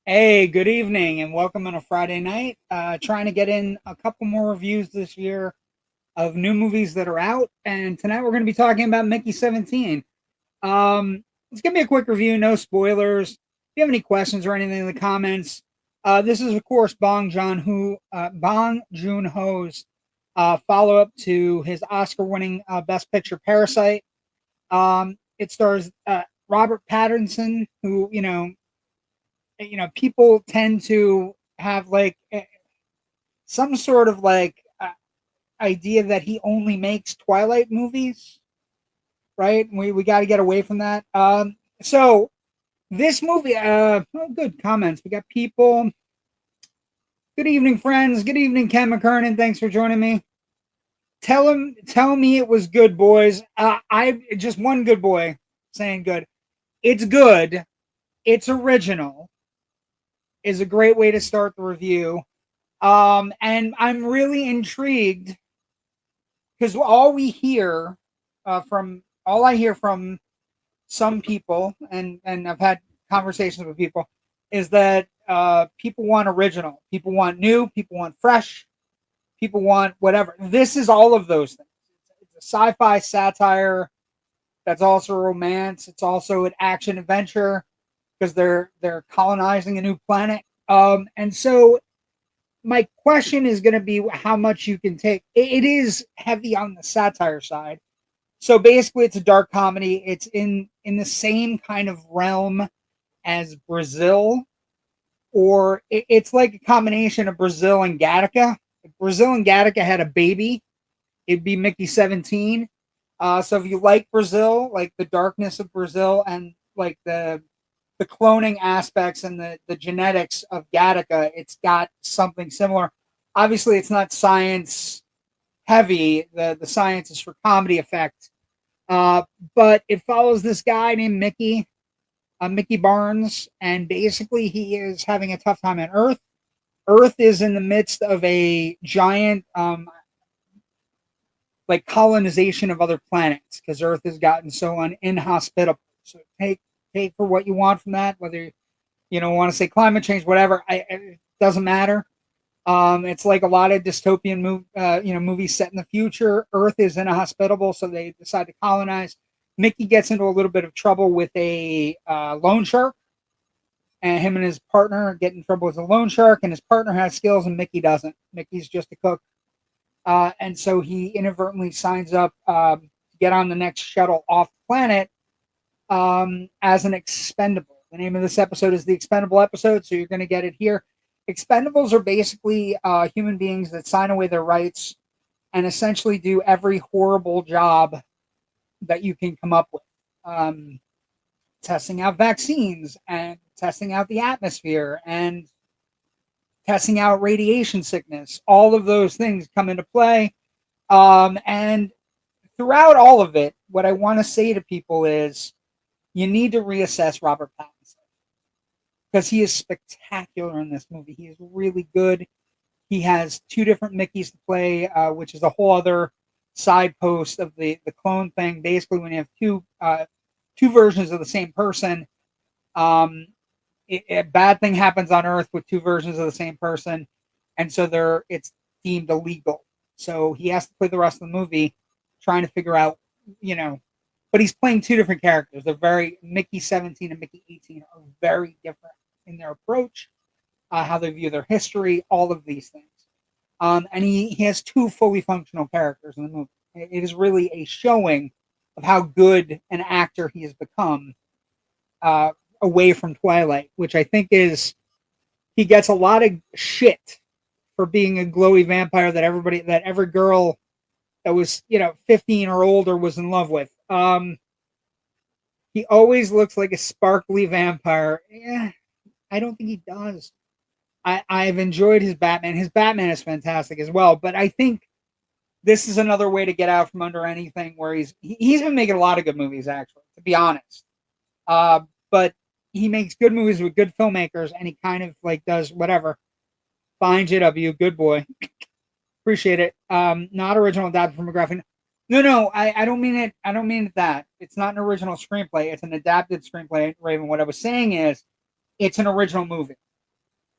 Hey, good evening and welcome on a Friday night. Trying to get in a couple more reviews this year of new movies that are out. And tonight we're going to be talking about Mickey 17. Let's give me a quick review, no spoilers. If you have any questions or anything in the comments, this is, of course, Bong Joon-ho's follow up to his Oscar winning Best Picture Parasite. It stars Robert Pattinson, who, people tend to have like some sort of idea that he only makes Twilight movies, right? We got to get away from that. So this movie, good comments. We got people. Good evening, friends. Good evening, Ken McKernan. Thanks for joining me. Tell me it was good, boys. I just one good boy saying good. It's good. It's original. Is a great way to start the review. And I'm really intrigued because all I hear from some people, and I've had conversations with people, is that people want original, people want new, people want fresh, people want whatever. This is all of those things. It's a sci-fi satire that's also romance. It's also an action adventure because they're colonizing a new planet. And so my question is going to be how much you can take. It is heavy on the satire side. So basically, it's a dark comedy. It's in the same kind of realm as Brazil, or it's like a combination of Brazil and Gattaca. If Brazil and Gattaca had a baby, it'd be Mickey 17. So if you like Brazil, like the darkness of Brazil and like the cloning aspects and the genetics of Gattaca, it's got something similar. Obviously, it's not science heavy. The science is for comedy effect. But it follows this guy named Mickey, Mickey Barnes, and basically he is having a tough time on Earth. Earth is in the midst of a giant like colonization of other planets because Earth has gotten so inhospitable. So take for what you want from that, whether you want to say climate change, whatever. It doesn't matter. It's like a lot of dystopian movies set in the future. Earth is inhospitable, so they decide to colonize. Mickey gets into a little bit of trouble with a loan shark, and him and his partner get in trouble with a loan shark, and his partner has skills and Mickey doesn't. Mickey's just a cook. And so he inadvertently signs up to get on the next shuttle off the planet as an expendable. The name of this episode is the Expendable episode, so you're going to get it here. Expendables are basically human beings that sign away their rights and essentially do every horrible job that you can come up with. Testing out vaccines and testing out the atmosphere and testing out radiation sickness. All of those things come into play. And throughout all of it, what I want to say to people is you need to reassess Robert Pattinson because he is spectacular in this movie. He is really good. He has two different Mickeys to play, which is a whole other side post of the clone thing. Basically, when you have two versions of the same person, a bad thing happens on Earth with two versions of the same person, and so it's deemed illegal. So he has to play the rest of the movie trying to figure out, but he's playing two different characters. They're very Mickey 17 and Mickey 18 are very different in their approach, how they view their history, all of these things. And he has two fully functional characters in the movie. It is really a showing of how good an actor he has become away from Twilight, which I think is he gets a lot of shit for being a glowy vampire that every girl that was 15 or older was in love with. He always looks like a sparkly vampire. Yeah, I don't think he does. I've enjoyed his Batman. His Batman is fantastic as well, but I think this is another way to get out from under anything where he's been making a lot of good movies, actually, to be honest. But he makes good movies with good filmmakers, and he kind of like does whatever. Fine, JW, good boy. Appreciate it. Not original adapted from a graphic. No, I don't mean it. I don't mean that. It's not an original screenplay. It's an adapted screenplay, Raven. What I was saying is, it's an original movie.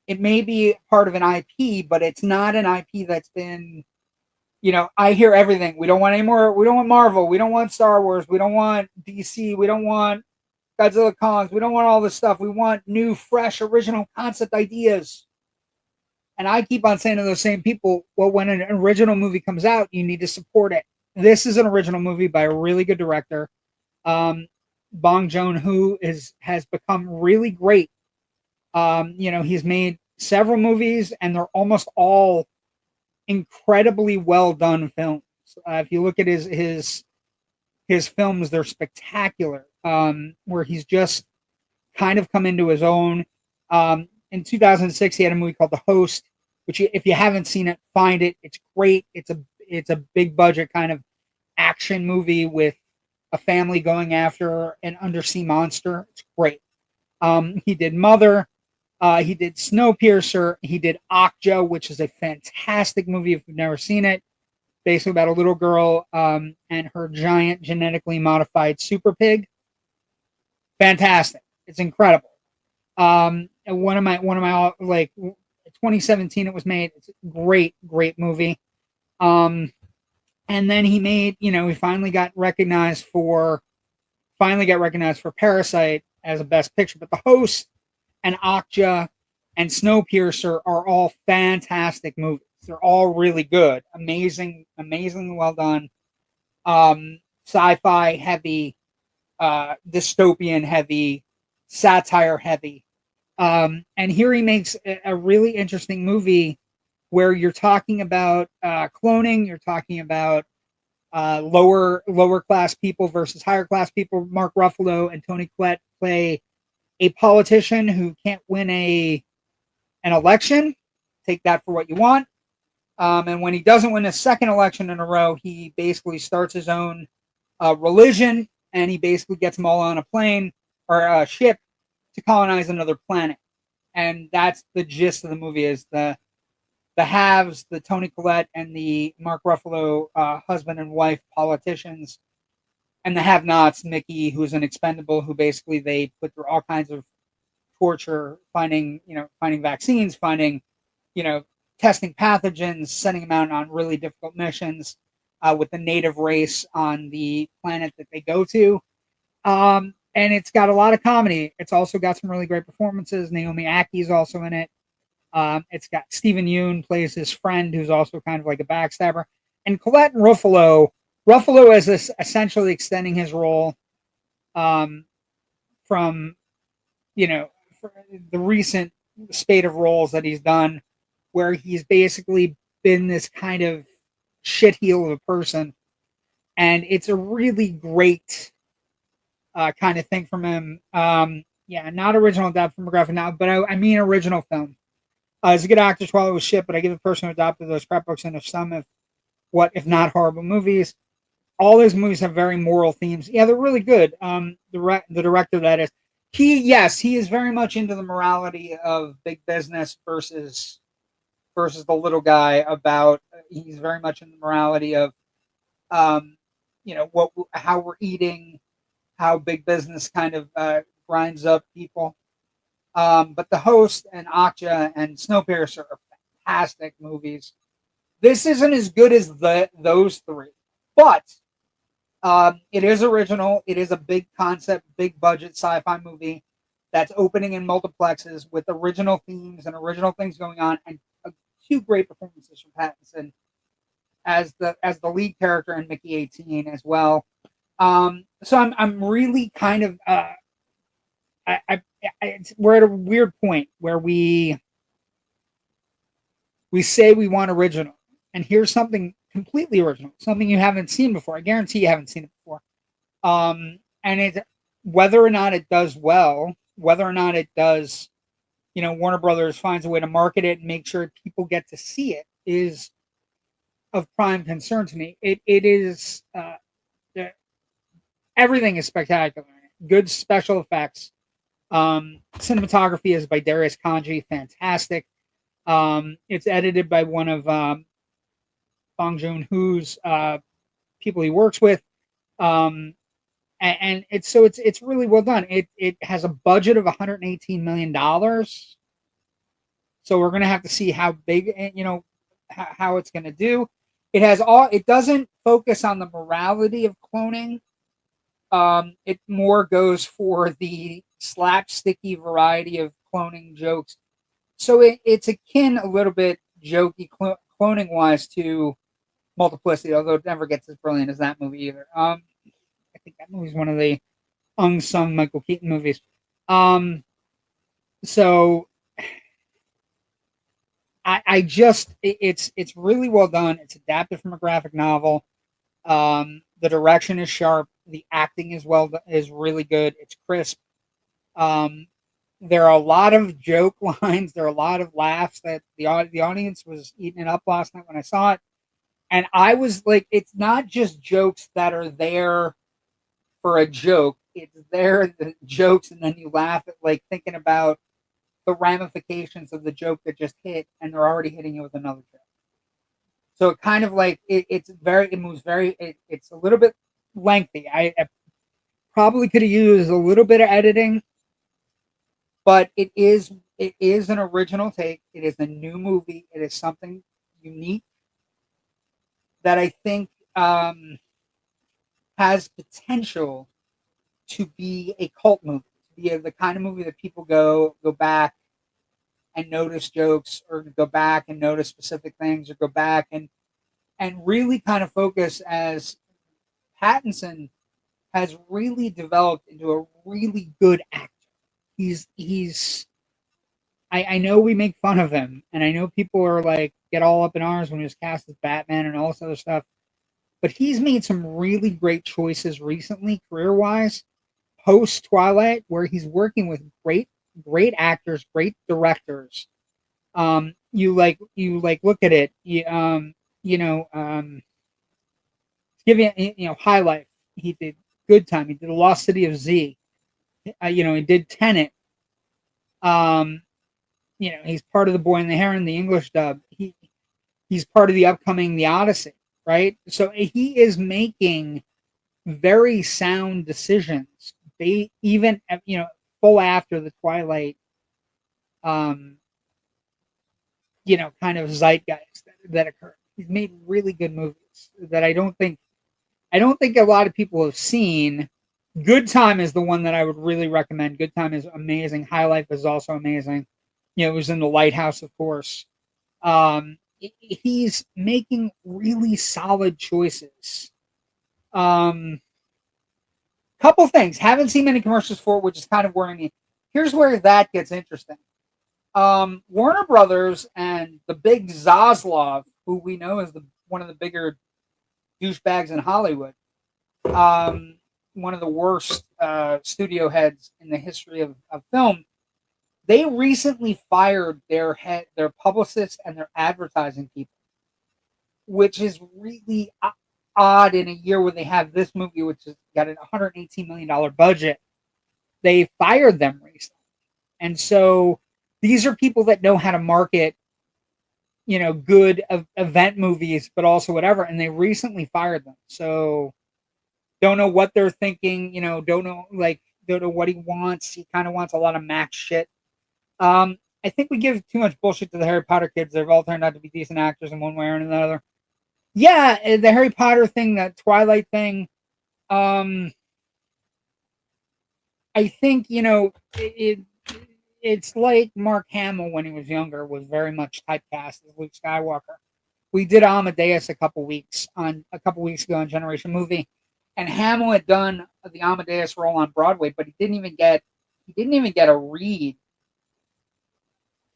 It may be part of an IP, but it's not an IP that's been, I hear everything. We don't want any more. We don't want Marvel. We don't want Star Wars. We don't want DC. We don't want Godzilla Kongs. We don't want all this stuff. We want new, fresh, original concept ideas. And I keep on saying to those same people, well, when an original movie comes out, you need to support it. This is an original movie by a really good director. Bong Joon-ho has become really great. He's made several movies, and they're almost all incredibly well done films. If you look at his films, they're spectacular. Where he's just kind of come into his own. In 2006, he had a movie called The Host, which if you haven't seen it, find it. It's great. It's a big budget kind of action movie with a family going after an undersea monster. It's great. He did Mother. He did Snowpiercer. He did Okja, which is a fantastic movie if you've never seen it. Basically about a little girl and her giant genetically modified super pig. Fantastic. It's incredible. And one of my like 2017 it was made. It's a great movie. And then he made, he finally got recognized for Parasite as a best picture. But The Host and Okja and Snowpiercer are all fantastic movies. They're all really good. Amazingly well done. Sci-fi heavy, dystopian heavy, satire heavy. And here he makes a really interesting movie where you're talking about cloning, you're talking about lower class people versus higher class people. Mark Ruffalo and Toni Collette play a politician who can't win an election. Take that for what you want. And when he doesn't win a second election in a row, he basically starts his own religion, and he basically gets them all on a plane or a ship to colonize another planet. And that's the gist of the movie: is the haves, the Toni Collette and the Mark Ruffalo husband and wife politicians, and the have-nots, Mickey, who's an expendable, who basically they put through all kinds of torture, finding vaccines, testing pathogens, sending them out on really difficult missions with the native race on the planet that they go to. And it's got a lot of comedy. It's also got some really great performances. Naomi Aki's also in it. It's got Stephen Yeun plays his friend, who's also kind of like a backstabber. And Collette and Ruffalo is essentially extending his role from, the recent spate of roles that he's done, where he's basically been this kind of shitheel of a person. And it's a really great kind of thing from him. Not original adapted from McGrath now, but I mean original film. He's a good actor, swallow his shit, but I give the person who adopted those scrapbooks into some if not horrible movies. All those movies have very moral themes. Yeah, they're really good. The director, that is, he is very much into the morality of big business versus the little guy. He's very much in the morality of, how we're eating, how big business kind of grinds up people. But The Host and Okja and Snowpiercer are fantastic movies. This isn't as good as those three, but it is original. It is a big concept, big budget sci-fi movie that's opening in multiplexes with original themes and original things going on, and two great performances from Pattinson as the lead character, and Mickey 18 as well. So I'm really kind of we're at a weird point where we say we want original, and here's something completely original, something you haven't seen before. I guarantee you haven't seen it before. And it, whether or not it does well, whether or not it does, Warner Brothers finds a way to market it and make sure people get to see it, is of prime concern to me. It is everything is spectacular. Good special effects. Cinematography is by Darius Kanji, fantastic. It's edited by one of Bong Joon-ho's people he works with, and it's really well done. It has a budget of $118 million, So we're gonna have to see how big, how it's gonna do. It has all. It doesn't focus on the morality of cloning. It more goes for the slapsticky variety of cloning jokes. So it's akin a little bit jokey cloning wise to Multiplicity, although it never gets as brilliant as that movie either. I think that movie's one of the unsung Michael Keaton movies. So I just it's really well done. It's adapted from a graphic novel. The direction is sharp. The acting is really good. It's crisp. Um, there are a lot of joke lines. There are a lot of laughs that the audience was eating it up last night when I saw it, and I was like, it's not just jokes that are there for a joke. It's there the jokes, and then you laugh at like thinking about the ramifications of the joke that just hit, and they're already hitting you with another joke. So it kind of like it moves very. It's a little bit lengthy. I probably could have used a little bit of editing, but it is an original take. It is a new movie. It is something unique that I think has potential to be a cult movie, to be the kind of movie that people go back and notice jokes, or go back and notice specific things, or go back and really kind of focus, as Pattinson has really developed into a really good actor. He's I know we make fun of him, and I know people are like get all up in arms when he was cast as Batman and all this other stuff, but he's made some really great choices recently, career wise, post Twilight, where he's working with great actors, great directors. You look at it, you know, give High Life. He did Good Time. He did The Lost City of Z. He did Tenet. He's part of The Boy and the Heron, the English dub. He's part of the upcoming The Odyssey, right? So he is making very sound decisions. They even full after the Twilight, kind of zeitgeist that occurred. He's made really good movies that I don't think a lot of people have seen. Good Time is the one that I would really recommend. Good Time is amazing. High Life is also amazing. It was in The Lighthouse, of course. He's making really solid choices. Couple things. Haven't seen many commercials for it, which is kind of worrying me. Here's where that gets interesting. Warner Brothers and the big Zaslav, who we know is one of the bigger douchebags in Hollywood, one of the worst studio heads in the history of film. They recently fired their publicist and their advertising people, which is really odd in a year where they have this movie, which has got a $118 million budget. They fired them recently. And so these are people that know how to market, good event movies, but also whatever. And they recently fired them. So don't know what they're thinking, don't know what he wants. He kind of wants a lot of Max shit. I think we give too much bullshit to the Harry Potter kids. They've all turned out to be decent actors in one way or another. Yeah, the Harry Potter thing, that Twilight thing. I think it's like Mark Hamill when he was younger was very much typecast as Luke Skywalker. We did Amadeus a couple weeks ago on Generation Movie, and Hamill had done the Amadeus role on Broadway, but he didn't even get a read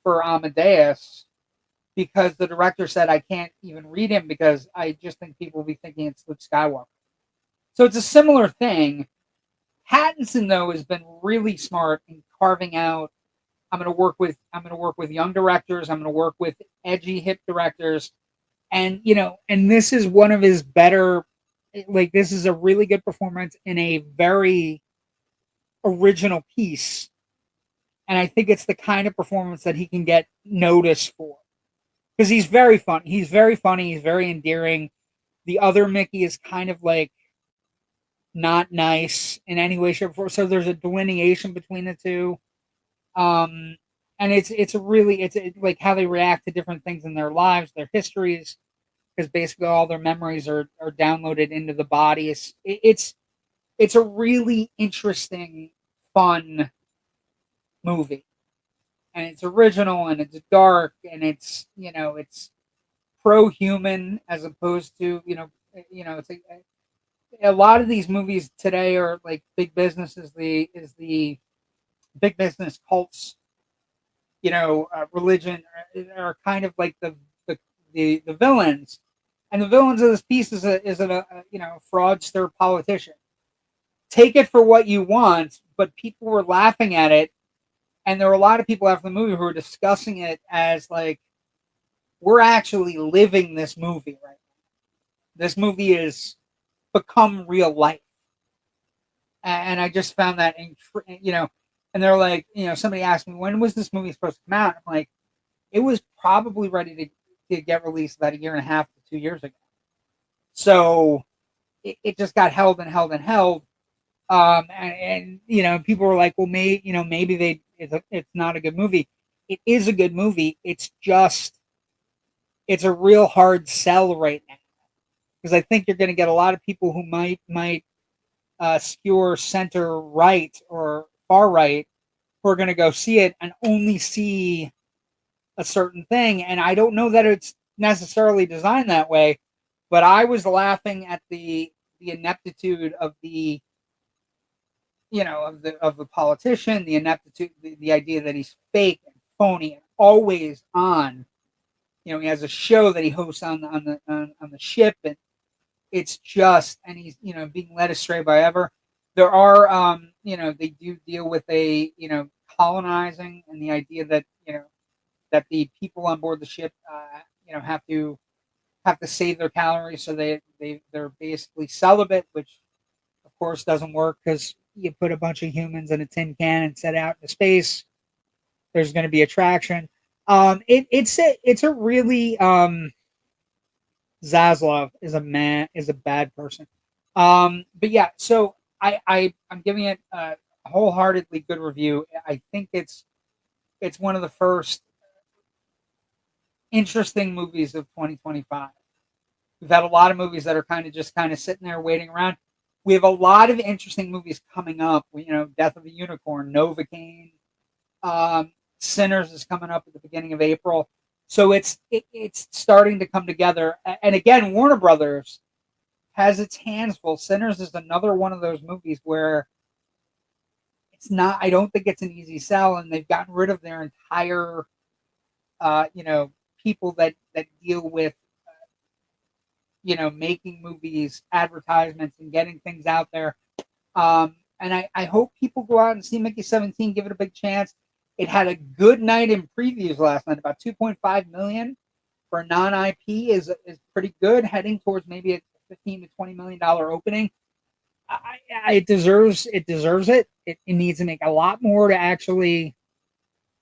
for Amadeus because the director said, I can't even read him because I just think people will be thinking it's Luke Skywalker. So it's a similar thing. Pattinson, though, has been really smart in carving out. I'm going to work with young directors. I'm going to work with edgy hip directors, and this is one of his better. Like, this is a really good performance in a very original piece. And I think it's the kind of performance that he can get noticed for. Because he's very fun. He's very funny. He's very endearing. The other Mickey is kind of like not nice in any way, shape, or form. So there's a delineation between the two. And and it's a really like how they react to different things in their lives, their histories, because basically all their memories are downloaded into the body. It's a really interesting, fun movie, and it's original and it's dark and it's it's pro-human as opposed to it's a lot of these movies today are like big business is the big business cults, religion are kind of like the villains, and the villains of this piece is a fraudster politician. Take it for what you want, but people were laughing at it, and there were a lot of people after the movie who were discussing it as like we're actually living this movie right now. This movie is become real life, and I just found that and they're like, somebody asked me when was this movie supposed to come out. I'm like, it was probably ready to get released about a year and a half to 2 years ago. So it just got held and held and held. And people were like, well, maybe it's not a good movie. It is a good movie. It's a real hard sell right now because I think you're going to get a lot of people who might skewer center right or far right who are going to go see it and only see a certain thing. And I don't know that it's necessarily designed that way, but I was laughing at the ineptitude of the politician, the ineptitude, the idea that he's fake and phony and always on. He has a show that he hosts on the ship, and it's just, and he's being led astray by ever. There are they do deal with a colonizing and the idea that that the people on board the ship have to save their calories, so they're basically celibate, which of course doesn't work because you put a bunch of humans in a tin can and set out into space. There's going to be attraction. It's a really Zaslav is a bad person. But yeah, so I'm giving it a wholeheartedly good review. I think it's one of the first interesting movies of 2025. We've had a lot of movies that are kind of sitting there waiting around. We have a lot of interesting movies coming up. Death of a Unicorn, Novocaine, Sinners is coming up at the beginning of April. So it's starting to come together. And again, Warner Brothers has its hands full. Sinners is another one of those movies where it's not. I don't think it's an easy sell, and they've gotten rid of their entire, people that deal with, making movies, advertisements, and getting things out there. And I hope people go out and see Mickey 17, give it a big chance. It had a good night in previews last night, about 2.5 million for a non-IP is pretty good, heading towards maybe a $15 to $20 million opening. It deserves it. It needs to make a lot more to actually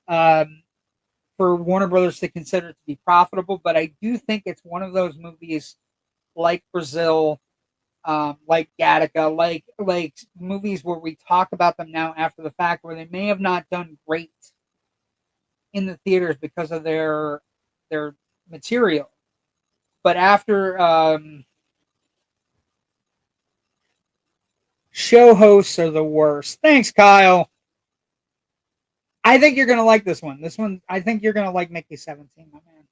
for Warner Brothers to consider it to be profitable. But I do think it's one of those movies like Brazil, like Gattaca, like movies where we talk about them now after the fact, where they may have not done great in the theaters because of their material, but after show hosts are the worst. Thanks, Kyle. I think you're gonna like this one. I think you're gonna like Mickey 17, my man.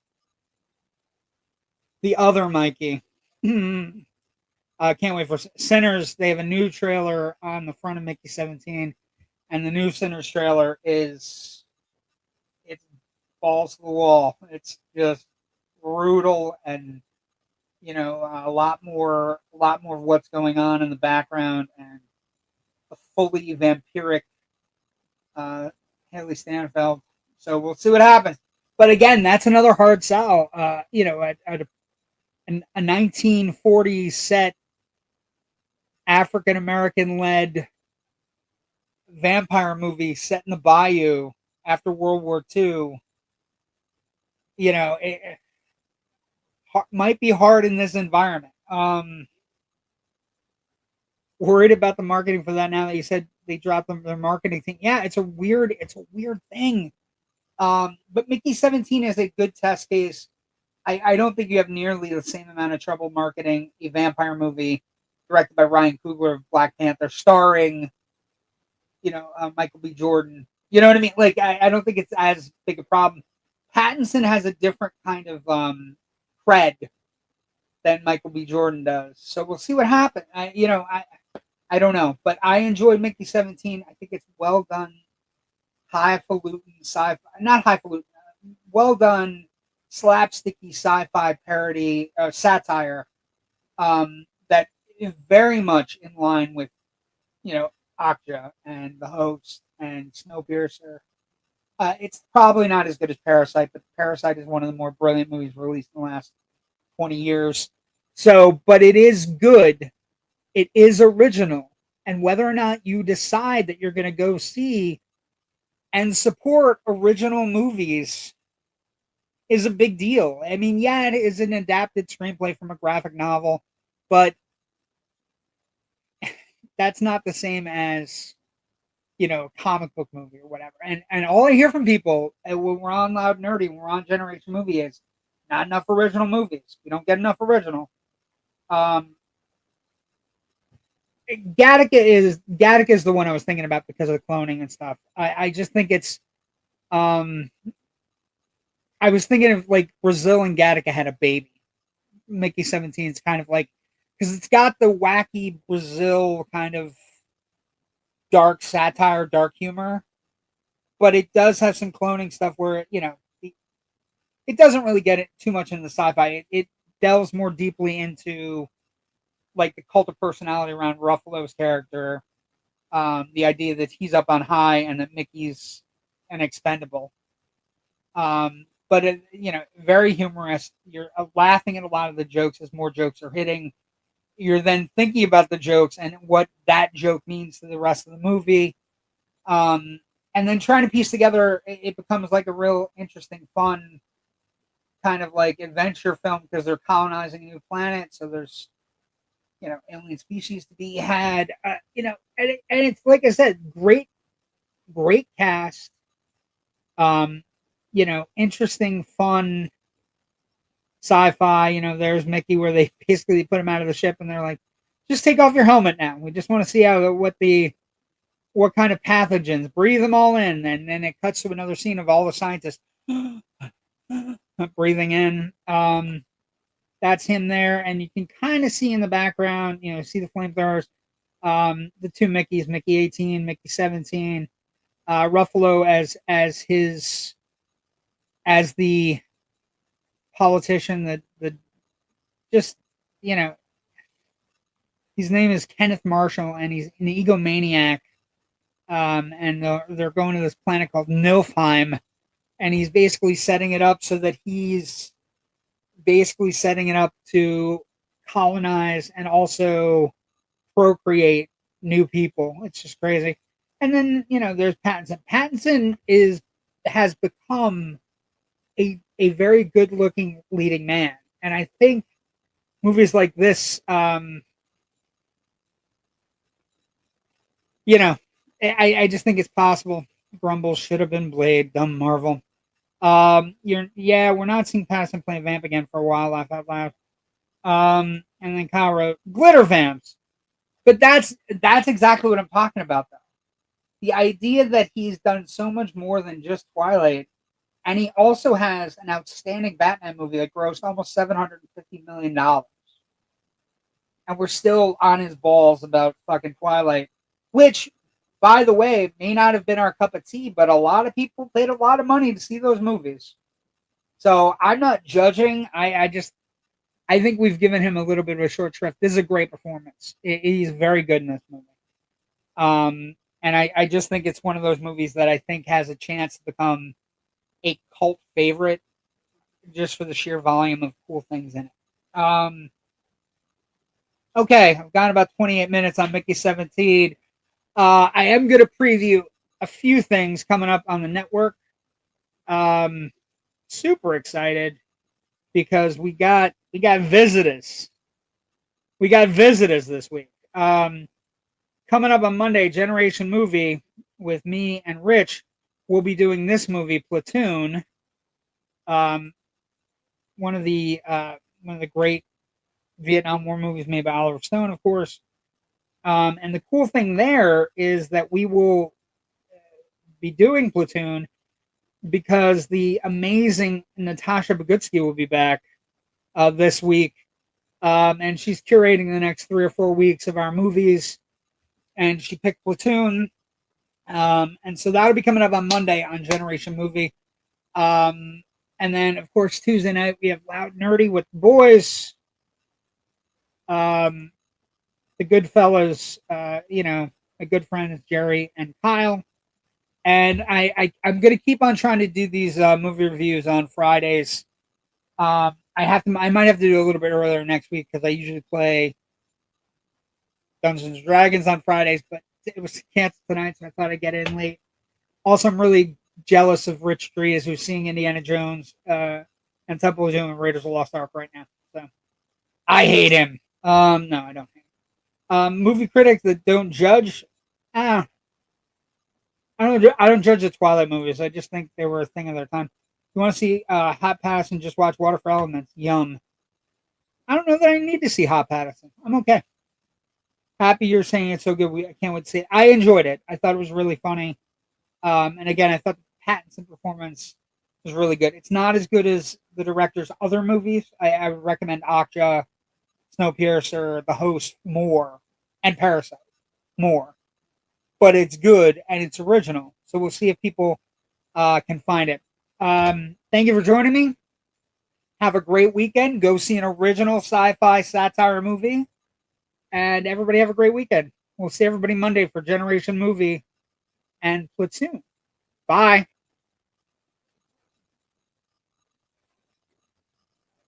The other Mikey. Can't wait for Sinners. They have a new trailer on the front of Mickey 17, and the new Sinners trailer it's balls to the wall. It's just brutal, and a lot more of what's going on in the background, and a fully vampiric Haley Steinfeld. So we'll see what happens. But again, that's another hard sell. At a 1940s set African American led vampire movie set in the bayou after World War II. It might be hard in this environment. Worried about the marketing for that now that you said they dropped their marketing thing. Yeah, it's a weird thing But Mickey 17 is a good test case. I don't think you have nearly the same amount of trouble marketing a vampire movie directed by Ryan Coogler of Black Panther, starring, Michael B. Jordan. You know what I mean? Like, I don't think it's as big a problem. Pattinson has a different kind of cred than Michael B. Jordan does. So we'll see what happens. I don't know, but I enjoyed Mickey 17. I think it's well done, highfalutin sci-fi, not highfalutin, well done, slapsticky sci-fi parody satire that is very much in line with, Okja and The Host and Snowpiercer. It's probably not as good as Parasite, but Parasite is one of the more brilliant movies released in the last 20 years. So, but it is good. It is original. And whether or not you decide that you're going to go see and support original movies is a big deal. I mean, yeah, it is an adapted screenplay from a graphic novel, but that's not the same as, comic book movie or whatever. And all I hear from people when we're on Loud Nerdy, when we're on Generation Movie, is not enough original movies. We don't get enough original. Gattaca is the one I was thinking about because of the cloning and stuff. I just think it's I was thinking of like Brazil and Gattaca had a baby. Mickey 17 is kind of like, because it's got the wacky Brazil kind of dark satire, dark humor, but it does have some cloning stuff where it doesn't really get it too much into the sci-fi. It delves more deeply into like the cult of personality around Ruffalo's character, the idea that he's up on high and that Mickey's an expendable. But very humorous. You're laughing at a lot of the jokes as more jokes are hitting. You're then thinking about the jokes and what that joke means to the rest of the movie. And then trying to piece together, it becomes like a real interesting, fun kind of like adventure film because they're colonizing a new planet. So there's, alien species to be had, and it's like I said, great cast, interesting, fun sci-fi. There's Mickey where they basically put him out of the ship and they're like, just take off your helmet now. We just want to see what kind of pathogens, breathe them all in. And then it cuts to another scene of all the scientists breathing in. That's him there, and you can kind of see in the background, see the flamethrowers. The two Mickeys, Mickey 18, Mickey 17, Ruffalo as the politician that just his name is Kenneth Marshall, and he's an egomaniac. And they're going to this planet called Nilfheim, and he's basically setting it up so that he's basically setting it up to colonize and also procreate new people. It's just crazy. And then there's Pattinson. Pattinson has become a very good looking leading man, and I think movies like this, I just think it's possible. Grumble should have been Blade. Dumb Marvel. We're not seeing Pattinson play Vamp again for a while. Laugh out loud. And then Kyle wrote glitter vamps, but that's exactly what I'm talking about, though. The idea that he's done so much more than just Twilight, and he also has an outstanding Batman movie that grossed almost $750 million, and we're still on his balls about fucking Twilight, which, by the way, may not have been our cup of tea, but a lot of people paid a lot of money to see those movies. So I'm not judging. I think we've given him a little bit of a short shrift. This is a great performance. He's very good in this movie. And I just think it's one of those movies that I think has a chance to become a cult favorite just for the sheer volume of cool things in it. Okay, I've got about 28 minutes on Mickey 17. I am going to preview a few things coming up on the network. Super excited because we got visitors. We got visitors this week. Coming up on Monday, Generation Movie with me and Rich. we'll be doing this movie, Platoon. Um, one of the great Vietnam War movies made by Oliver Stone, of course. And the cool thing there is that we will be doing Platoon because the amazing Natasha Bogutsky will be back this week. And she's curating the next 3 or 4 weeks of our movies. And she picked Platoon. And so that'll be coming up on Monday on Generation Movie. And then, of course, Tuesday night, we have Loud Nerdy with the boys. The Goodfellas, my good friends Jerry and Kyle. And I'm going to keep on trying to do these movie reviews on Fridays. I might have to do a little bit earlier next week because I usually play Dungeons and Dragons on Fridays, but it was canceled tonight, so I thought I'd get in late. Also, I'm really jealous of Rich Dries, who's seeing Indiana Jones and Temple of Doom and Raiders of the Lost Ark right now. So I hate him. No, I don't hate him. Movie critics that don't judge. I don't judge the Twilight movies. I just think they were a thing of their time. If you want to see Hot Pattinson, just watch Water for Elements. Yum. I don't know that I need to see Hot Pattinson. I'm okay. Happy you're saying it's so good. I can't wait to see it. I enjoyed it. I thought it was really funny. And again, I thought the Pattinson performance was really good. It's not as good as the director's other movies. I would recommend Okja, Snowpiercer, The Host more, and Parasite more. But it's good and it's original. So we'll see if people can find it. Thank you for joining me. Have a great weekend. Go see an original sci-fi satire movie. And everybody have a great weekend. We'll see everybody Monday for Generation Movie and Platoon. Bye.